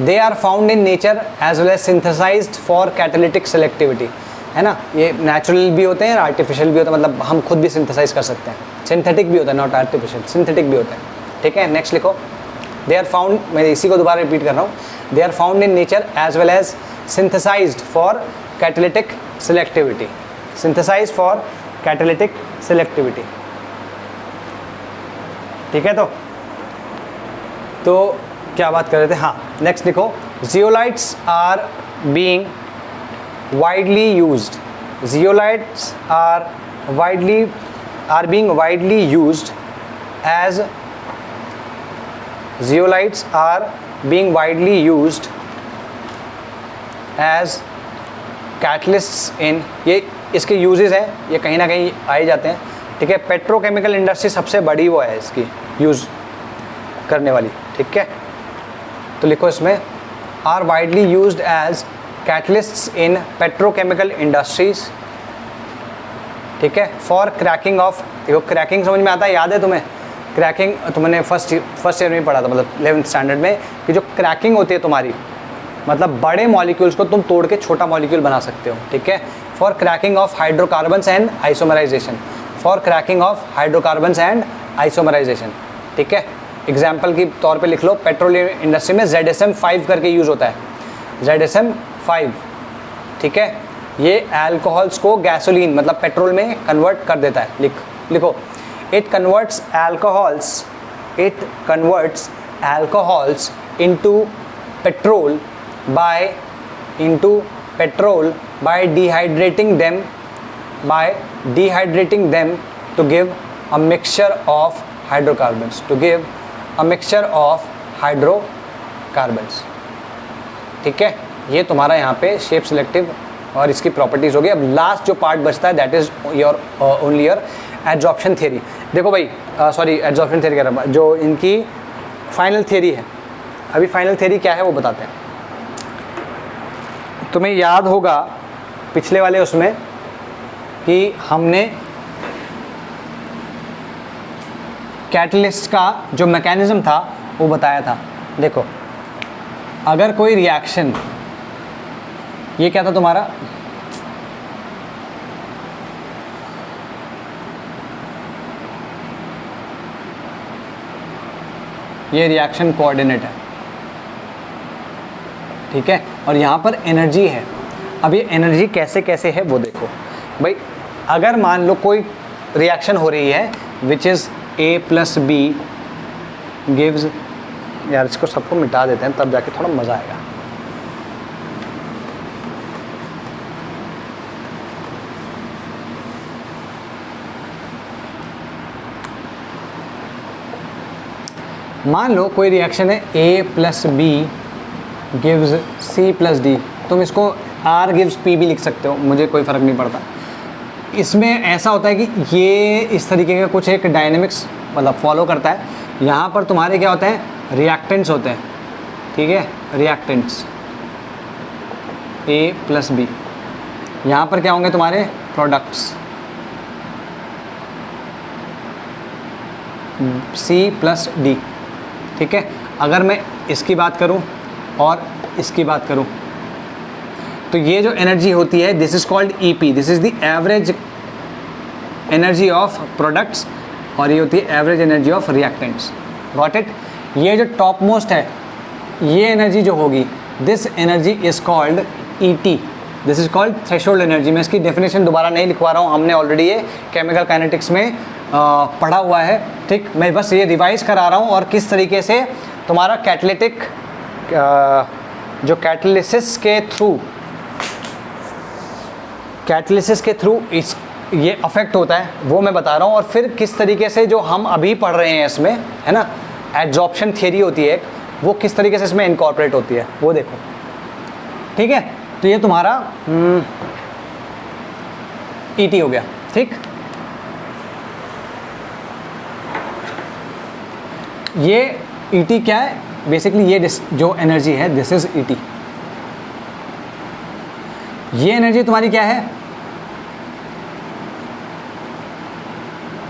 they are found in nature as well as synthesized for catalytic selectivity, है ना। ये नेचुरल भी होते हैं, आर्टिफिशियल भी होते हैं, मतलब हम खुद भी सिंथेसाइज कर सकते हैं। सिंथेटिक भी होता है, नॉट आर्टिफिशियल, सिंथेटिक भी होते हैं, ठीक है। नेक्स्ट लिखो दे आर फाउंड, मैं इसी को दोबारा रिपीट कर रहा हूँ, they are found in nature as well as synthesized for catalytic selectivity, synthesise for catalytic selectivity, ठीक है। तो क्या बात कर रहे थे, हाँ नेक्स्ट लिखो zeolites are being widely used, zeolites are being widely used as zeolites are being widely used as catalysts in, ये इसके यूजेस हैं, ये कहीं ना कहीं आए जाते हैं, ठीक है। पेट्रोकेमिकल इंडस्ट्री सबसे बड़ी वो है इसकी यूज़ करने वाली, ठीक है। तो लिखो इसमें are widely used as catalysts in petrochemical industries, ठीक है, फॉर क्रैकिंग ऑफ, देखो क्रैकिंग समझ में आता है, याद है तुम्हें क्रैकिंग, तुमने फर्स्ट ईयर में पढ़ा था, मतलब 11th स्टैंडर्ड में, कि जो क्रैकिंग होती है तुम्हारी, मतलब बड़े मॉलिक्यूल्स को तुम तोड़ के छोटा मॉलिक्यूल बना सकते हो, ठीक है। For cracking of hydrocarbons and isomerisation, for cracking of hydrocarbons and isomerisation, ठीक है। एग्जाम्पल के तौर पे लिख लो, पेट्रोलियम इंडस्ट्री में ZSM-5 करके यूज़ होता है, ZSM-5, ठीक है। ये अल्कोहल्स को गैसोलीन मतलब पेट्रोल में कन्वर्ट कर देता है। लिखो it converts alcohols into petrol by dehydrating them to give a mixture of hydrocarbons, ठीक है। ये तुम्हारा यहाँ पे शेप सिलेक्टिव और इसकी प्रॉपर्टीज़ होगी। अब लास्ट जो पार्ट बचता है that is only your adsorption theory. देखो भाई सॉरी एड्जॉर्प्शन थियरी कह रहा हूँ, जो इनकी फाइनल थियरी है, अभी फाइनल थियरी क्या है वो बताते हैं। तुम्हें याद होगा पिछले वाले उसमें कि हमने कैटलिस्ट का जो मैकेनिज्म था वो बताया था। देखो अगर कोई रिएक्शन, ये क्या था तुम्हारा, ये रिएक्शन कोऑर्डिनेट है, ठीक है, और यहाँ पर एनर्जी है। अब ये एनर्जी कैसे कैसे है वो देखो भाई। अगर मान लो कोई रिएक्शन हो रही है which is A + B gives, यार इसको सबको मिटा देते हैं तब जाके थोड़ा मज़ा आएगा। मान लो कोई रिएक्शन है A + B gives C + D, तुम इसको R गिव्स P भी लिख सकते हो, मुझे कोई फ़र्क नहीं पड़ता। इसमें ऐसा होता है कि ये इस तरीके का कुछ एक डायनेमिक्स मतलब फॉलो करता है। यहाँ पर तुम्हारे क्या होते हैं, रिएक्टेंट्स होते हैं, ठीक है, रिएक्टेंट्स A + B। यहाँ पर क्या होंगे तुम्हारे प्रोडक्ट्स C + D, ठीक है। अगर मैं इसकी बात करूँ और इसकी बात करूँ तो ये जो एनर्जी होती है this is called EP, this is the average energy of products और ये होती है average energy of reactants. Got it. ये जो टॉप मोस्ट है ये एनर्जी जो होगी, this energy is called ET, this is called threshold energy. मैं इसकी डेफिनेशन दोबारा नहीं लिखवा रहा हूँ, हमने ऑलरेडी ये केमिकल काइनेटिक्स में पढ़ा हुआ है। ठीक, मैं बस ये रिवाइज करा रहा हूँ और किस तरीके से तुम्हारा कैटलिटिक जो कैटलिसिस के थ्रू इस ये अफेक्ट होता है वो मैं बता रहा हूँ, और फिर किस तरीके से जो हम अभी पढ़ रहे हैं इसमें, है ना, एड्जॉर्प्शन थियरी होती है एक, वो किस तरीके से इसमें इनकॉर्पोरेट होती है वो देखो। ठीक है, तो ये तुम्हारा ईटी हो गया। ठीक, ये ईटी क्या है बेसिकली, ये जो एनर्जी है दिस इज ईटी। ये एनर्जी तुम्हारी क्या है,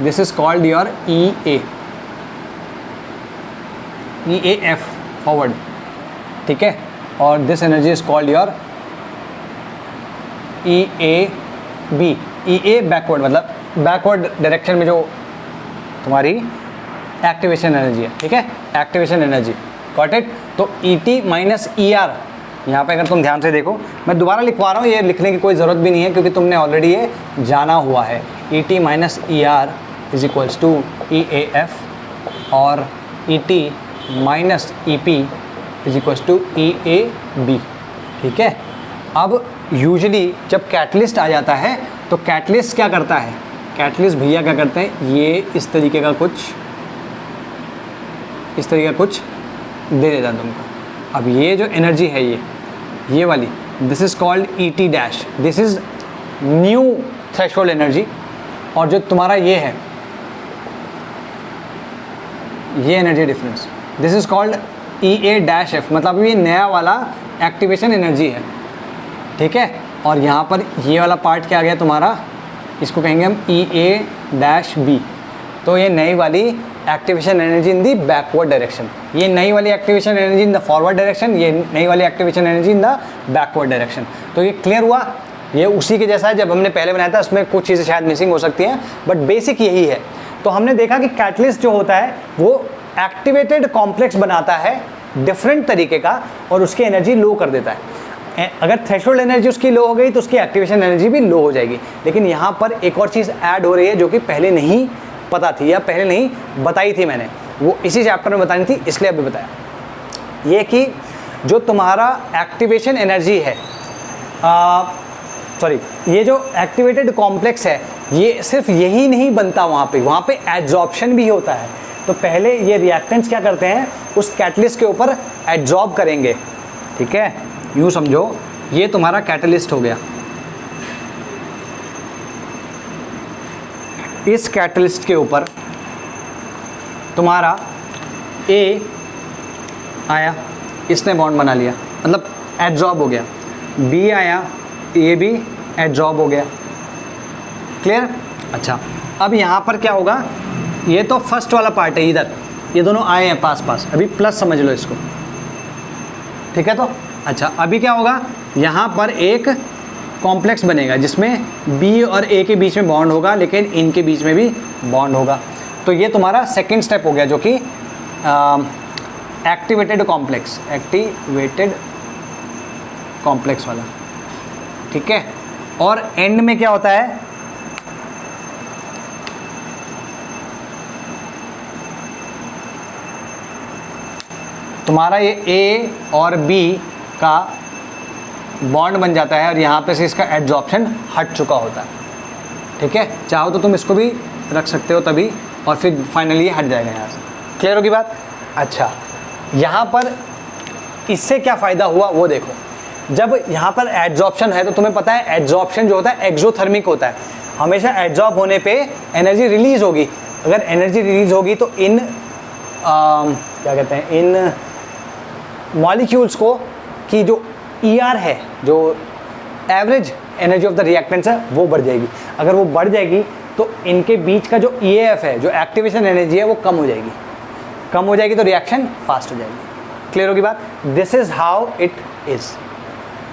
this is called your EAF forward. ठीक है, और this energy is called your EAB। EA backward, मतलब बैकवर्ड डायरेक्शन में जो तुम्हारी एक्टिवेशन एनर्जी है। ठीक है, एक्टिवेशन एनर्जी। Got it. तो ET माइनस ER, यहाँ पे अगर तुम ध्यान से देखो, मैं दोबारा लिखवा रहा हूँ, ये लिखने की कोई ज़रूरत भी नहीं है क्योंकि तुमने ऑलरेडी ये जाना हुआ है। ET minus ER is equals to EAF और ET minus EP is equals to EAB। ठीक है, अब यूजुअली जब कैटलिस्ट आ जाता है तो कैटलिस्ट क्या करता है, कैटलिस्ट भैया क्या करते हैं, ये इस तरीके का कुछ दे देता है तुमको। अब ये जो एनर्जी है ये वाली, this is called ET dash, this is new threshold energy. और जो तुम्हारा ये है, ये energy difference, this is called EA dash F, मतलब ये नया वाला एक्टिवेशन एनर्जी है। ठीक है, और यहाँ पर ये वाला पार्ट क्या आ गया तुम्हारा, इसको कहेंगे हम EA डैश B। तो ये नई वाली activation energy in the backward direction, ये नई वाली activation energy in the forward direction, ये नई वाली activation energy in the backward direction. तो ये क्लियर हुआ, ये उसी के जैसा है जब हमने पहले बनाया था, उसमें कुछ चीज़ें शायद मिसिंग हो सकती हैं बट बेसिक यही है। तो हमने देखा कि कैटलिस्ट जो होता है वो एक्टिवेटेड कॉम्प्लेक्स बनाता है डिफरेंट तरीके का और उसकी एनर्जी लो कर देता है। अगर थ्रेशोल्ड एनर्जी उसकी लो हो गई तो उसकी एक्टिवेशन एनर्जी भी लो हो जाएगी। लेकिन यहाँ पर एक और चीज़ ऐड हो रही है जो कि पहले नहीं पता थी या पहले नहीं बताई थी मैंने, वो इसी चैप्टर में बतानी थी इसलिए अभी बताया। ये कि जो तुम्हारा एक्टिवेशन एनर्जी है, ये जो एक्टिवेटेड कॉम्प्लेक्स है, ये सिर्फ यही नहीं बनता, वहाँ पे एड्जॉर्प्शन भी होता है। तो पहले ये रिएक्टेंट्स क्या करते हैं, उस कैटलिस्ट के ऊपर एड्जॉर्ब करेंगे। ठीक है, यूँ समझो ये तुम्हारा कैटलिस्ट हो गया, इस कैटलिस्ट के ऊपर तुम्हारा A आया, इसने बॉन्ड बना लिया, मतलब एड्जॉर्ब हो गया। B आया, A भी एड्जॉर्ब हो गया। क्लियर? अच्छा, अब यहाँ पर क्या होगा, ये तो फर्स्ट वाला पार्ट है, इधर ये दोनों आए हैं पास पास, अभी प्लस समझ लो इसको। ठीक है, तो अच्छा अभी क्या होगा, यहाँ पर एक कॉम्प्लेक्स बनेगा जिसमें B और A के बीच में बॉन्ड होगा, लेकिन इनके बीच में भी बॉन्ड होगा। तो ये तुम्हारा सेकंड स्टेप हो गया जो कि एक्टिवेटेड कॉम्प्लेक्स वाला। ठीक है, और एंड में क्या होता है, तुम्हारा ये A और B का बॉन्ड बन जाता है और यहाँ पे से इसका एड्जॉर्प्शन हट चुका होता है। ठीक है, चाहो तो तुम इसको भी रख सकते हो तभी, और फिर फाइनली ये हट जाएगा यहाँ से। क्लियर होगी बात? अच्छा, यहाँ पर इससे क्या फ़ायदा हुआ वो देखो। जब यहाँ पर एड्जॉर्प्शन है तो तुम्हें पता है एड्जॉर्प्शन जो होता है एक्सोथर्मिक होता है, हमेशा एड्जॉर्ब होने पे एनर्जी रिलीज़ होगी। अगर एनर्जी रिलीज़ होगी तो इन क्या कहते हैं, इन मॉलिक्यूल्स को की जो ER है, जो average energy of the reactants है, वो बढ़ जाएगी। अगर वो बढ़ जाएगी तो इनके बीच का जो EAF है, जो एक्टिवेशन एनर्जी है, वो कम हो जाएगी। कम हो जाएगी तो रिएक्शन फास्ट हो जाएगी। क्लियर होगी बात? This is how it is.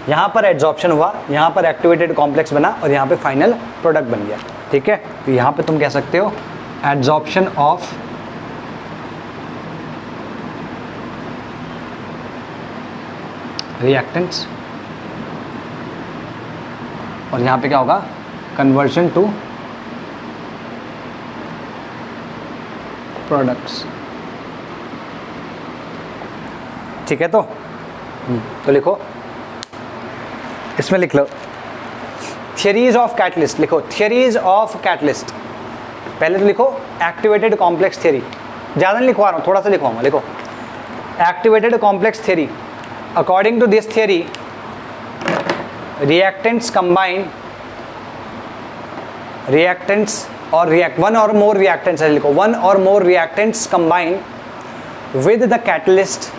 यहाँ पर एड्जॉर्प्शन हुआ, यहाँ पर एक्टिवेटेड कॉम्प्लेक्स बना और यहाँ पे फाइनल प्रोडक्ट बन गया। ठीक है, तो यहाँ पे तुम कह सकते हो एड्जॉर्प्शन ऑफ रिएक्टेंट्स, और यहाँ पे क्या होगा, कन्वर्जन टू प्रोडक्ट्स। ठीक है, तो लिखो, इसमें लिख लो थियरीज ऑफ कैटलिस्ट, लिखो थियरीज ऑफ कैटलिस्ट। पहले तो लिखो एक्टिवेटेड कॉम्प्लेक्स थियरी, ज़्यादा नहीं लिखवा रहा हूँ, थोड़ा सा लिखवाऊंगा। लिखो activated complex theory, according to this theory reactants combine, reactants or one or more reactants है, लिखो one or more reactants combine with the catalyst,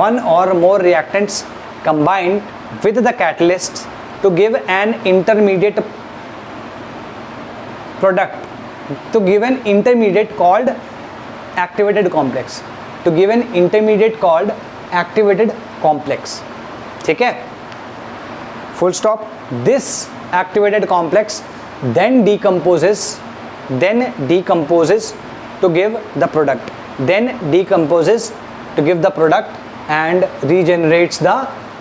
one or more reactants combine with the catalyst to give an intermediate product, to give an intermediate called activated complex, to give an intermediate called activated complex। ठीक है, full stop। This activated complex then decomposes to give the product, then decomposes to give the product and regenerates the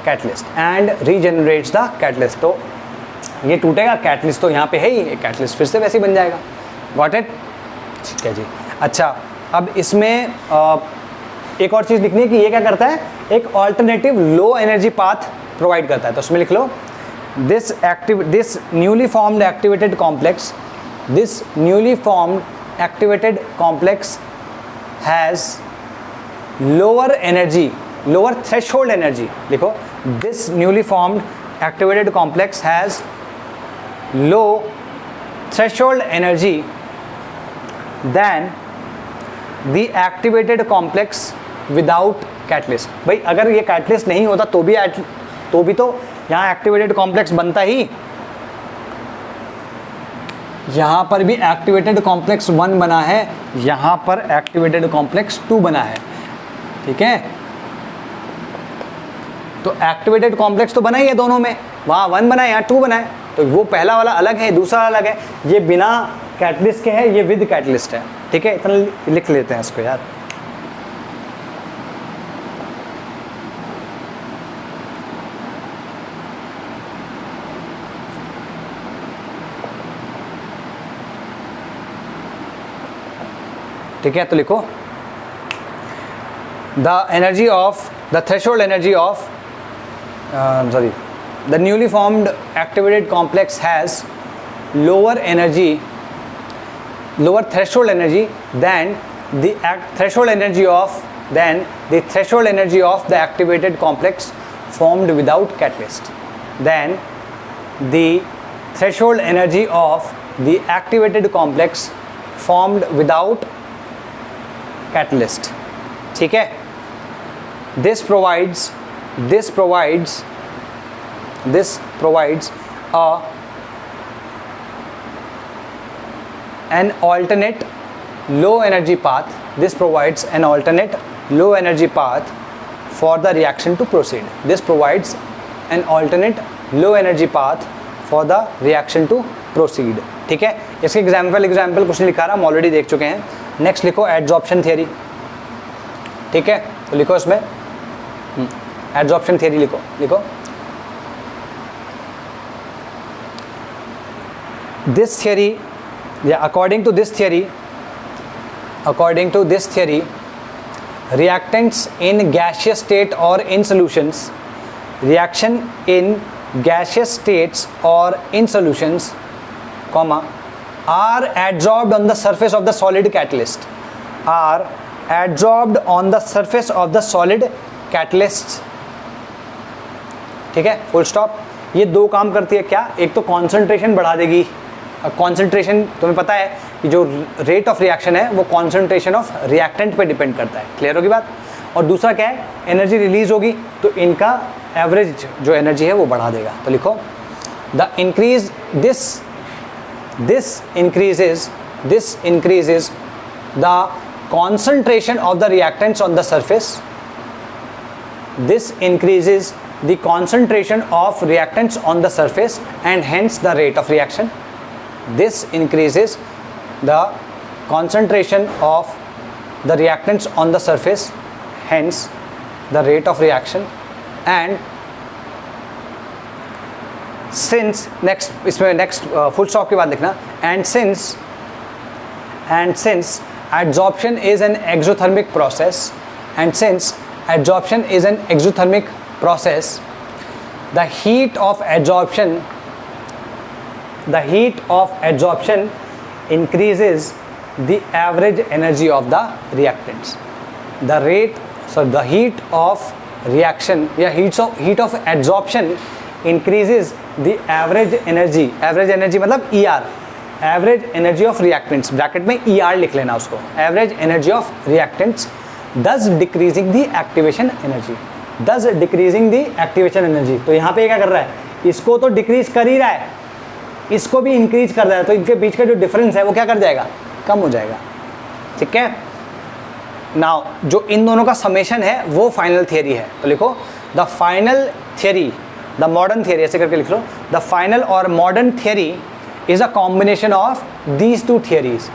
catalyst, तो ये टूटेगा, catalyst तो यहाँ पे है ही, catalyst फिर से वैसे ही बन जाएगा। Got it? ठीक है जी। अच्छा, अब इसमें एक और चीज़ लिखनी है कि ये क्या करता है, एक alternative low energy path provide करता है। तो उसमें लिख लो this newly formed activated complex has lower threshold energy। लिखो this newly formed activated complex has low threshold energy than the activated complex without catalyst। भाई अगर ये कैटलिस्ट नहीं होता तो भी तो यहाँ एक्टिवेटेड कॉम्प्लेक्स बनता ही, यहाँ पर भी एक्टिवेटेड कॉम्प्लेक्स 1 बना है, यहाँ पर एक्टिवेटेड कॉम्प्लेक्स 2 बना है। ठीक है, तो एक्टिवेटेड कॉम्प्लेक्स तो बना ही है दोनों में, वहाँ 1 बना है, यहाँ 2 बना है, तो वो पहला वाला अलग है, दूसरा अलग है। ये बिना कैटलिस्ट के है, ये विद कैटलिस्ट है। ठीक है, इतना लिख लेते हैं इसको यार। ठीक है, तो लिखो the threshold energy of the newly formed activated complex has lower threshold energy than the threshold energy of the activated complex formed without catalyst, then the threshold energy of the activated complex formed without catalyst। ठीक है, this provides an alternate low energy path, for the reaction to proceed। This provides an alternate low energy path for the reaction to proceed। ठीक है, इसके example कुछ नहीं लिखा रहा, हम ऑलरेडी देख चुके हैं। नेक्स्ट लिखो एड्जॉर्प्शन थियरी। ठीक है, तो लिखो इसमें एड्जॉर्प्शन थियरी लिखो this theory, according to this theory, reactants in gaseous state or in solutions, reaction in gaseous states or in solutions, are adsorbed on the surface of the solid catalyst, ठीक है, full stop. ये दो काम करती है क्या, एक तो कॉन्सेंट्रेशन बढ़ा देगी, कॉन्सेंट्रेशन तुम्हें पता है कि जो रेट ऑफ रिएक्शन है वो कॉन्सेंट्रेशन ऑफ रिएक्टेंट पे डिपेंड करता है, क्लियर होगी बात। और दूसरा क्या है, एनर्जी रिलीज होगी तो इनका एवरेज जो एनर्जी है वो बढ़ा देगा। तो लिखो the increase this increases the concentration of the reactants on the surface. This increases the concentration of reactants on the surface and hence the rate of reaction. This increases the concentration of the reactants on the surface, hence the rate of reaction. And since next full stop के बाद लिखना, and since adsorption is an exothermic process, and since adsorption is an exothermic process, the heat of adsorption increases the average energy of the reactants. The heat of reaction, heat of adsorption increases the average energy मतलब ER, average energy of reactants, bracket में ER लिख लेना उसको, average energy of reactants, thus decreasing the activation energy. तो यहाँ पे क्या कर रहा है, इसको तो डिक्रीज कर ही रहा है, इसको भी इंक्रीज कर रहा है, तो इनके बीच का जो डिफरेंस है वो क्या कर जाएगा, कम हो जाएगा. ठीक है. नाउ जो इन दोनों का समेशन है वो फाइनल थियरी है. तो लिखो the final theory, the modern theory, ऐसे करके लिख लो. द फाइनल और modern theory is a combination of these two theories.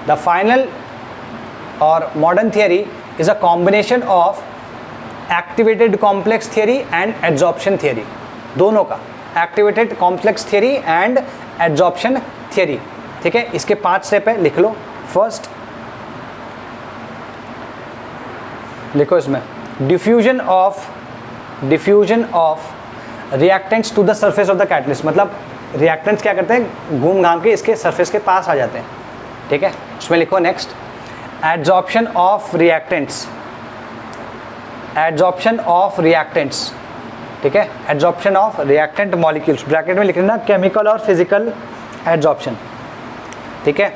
The final और modern theory is a combination of activated complex theory and adsorption theory, दोनों का, activated complex theory and adsorption theory. ठीक है. इसके 5 step है, लिख लो. First लिखो इसमें, diffusion of reactants to the surface of the catalyst, मतलब रिएक्टेंट्स क्या करते हैं, घूम घाम के इसके सरफेस के पास आ जाते हैं. ठीक है. इसमें लिखो नेक्स्ट, एड्सॉर्प्शन ऑफ रिएक्टेंट्स, ठीक है, adsorption of reactant molecules, bracket में लिख लेना केमिकल और फिजिकल एड्सॉर्प्शन. ठीक है.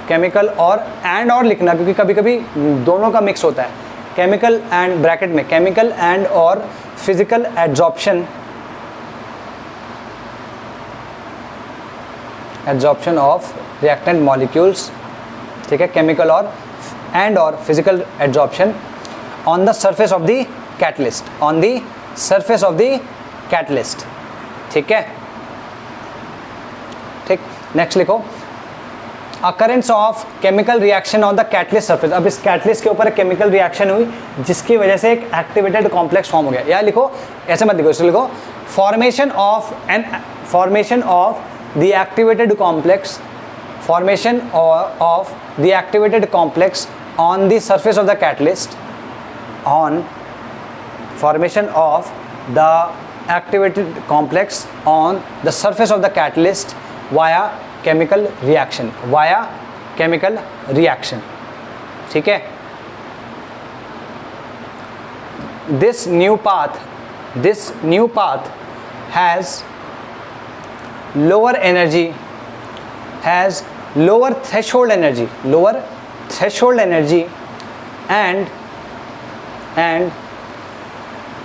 केमिकल और लिखना, क्योंकि कभी कभी दोनों का मिक्स होता है. केमिकल एंड, ब्रैकेट में केमिकल एंड और physical adsorption of reactant molecules. ठीक है. केमिकल और physical adsorption on the surface of the catalyst, ठीक है. ठीक. नेक्स्ट लिखो, occurrence of chemical reaction on the catalyst surface. अब इस कैटलिस्ट के ऊपर केमिकल रिएक्शन हुई जिसकी वजह से एक एक्टिवेटेड कॉम्प्लेक्स फॉर्म हो गया. या लिखो, ऐसे मत लिखो, इसलिए लिखो formation of the activated complex, on the surface of the catalyst, formation of the activated complex on the surface of the catalyst via chemical reaction. ठीक है. This new path has lower threshold energy and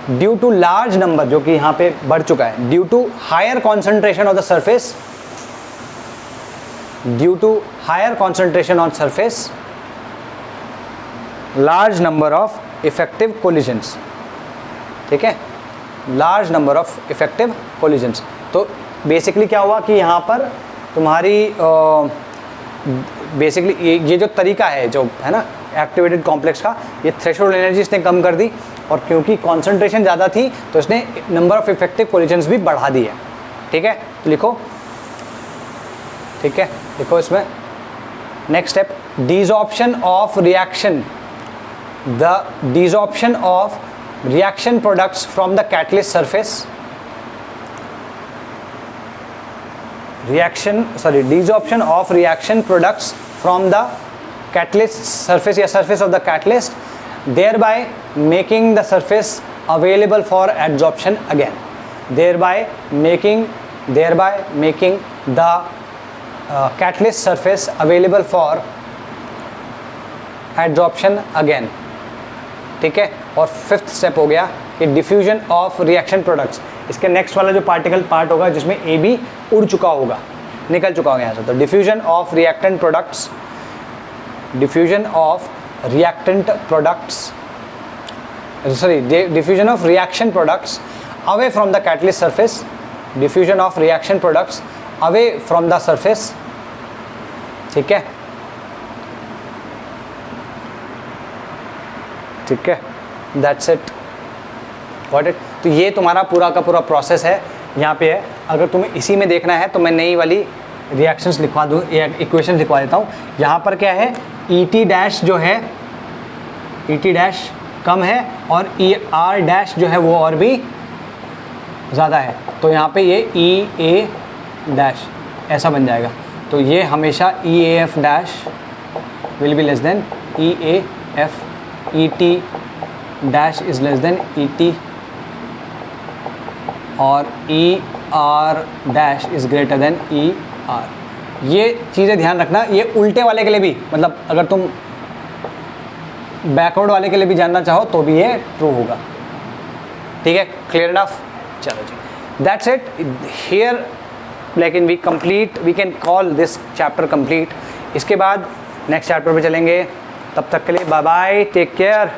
due to large number, जो कि यहाँ पे बढ़ चुका है, due to higher concentration on surface, large number of effective collisions. ठीक है. Large number of effective collisions. तो बेसिकली क्या हुआ कि यहाँ पर तुम्हारी बेसिकली ये जो तरीका है, जो है ना एक्टिवेटेड कॉम्प्लेक्स का, ये थ्रेशोल्ड एनर्जी इसने कम कर दी, और क्योंकि कॉन्सेंट्रेशन ज़्यादा थी तो इसने नंबर ऑफ इफेक्टिव कोलिजन्स भी बढ़ा दी है. ठीक है. तो लिखो, ठीक है, लिखो इसमें next step, desorption of reaction products from the catalyst surface, desorption of reaction products from the catalyst surface या surface of the catalyst, thereby making the surface available for adsorption again, thereby making the catalyst surface available for adsorption again. ठीक है. और 5th step हो गया कि diffusion of reaction products. इसके next वाला जो पार्ट होगा जिसमें ए बी उड़ चुका होगा, निकल चुका होगा यहाँ से. तो diffusion of reactant products, diffusion of reaction products away from the catalyst surface, diffusion of reaction products away from the surface, ठीक है, ठीक है, दैट्स इट, गॉट इट। तो ये तुम्हारा पूरा का पूरा प्रोसेस है, यहाँ पे है। अगर तुम्हें इसी में देखना है तो मैं नई वाली रिएक्शंस लिखवा दूँ, इक्वेशन लिखवा देता हूँ। यहाँ पर क्या है, ई टी डैश जो है, ई टी डैश कम है और ई आर डैश जो है वो और भी ज़्यादा है, तो यहाँ पे ये ई ए डैश ऐसा बन जाएगा। तो ये हमेशा E A F dash will be less than E A F, E T dash is less than E T, और E R dash is greater than E R. ये चीज़ें ध्यान रखना, ये उल्टे वाले के लिए भी, मतलब अगर तुम बैकवर्ड वाले के लिए भी जानना चाहो तो भी ये ट्रू होगा, ठीक है, क्लियर इनफ। चलो जी, दैट्स इट हियर, लेकिन we complete, we can call this chapter complete. इसके बाद नेक्स्ट चैप्टर पे चलेंगे, तब तक के लिए बाय बाय, टेक केयर।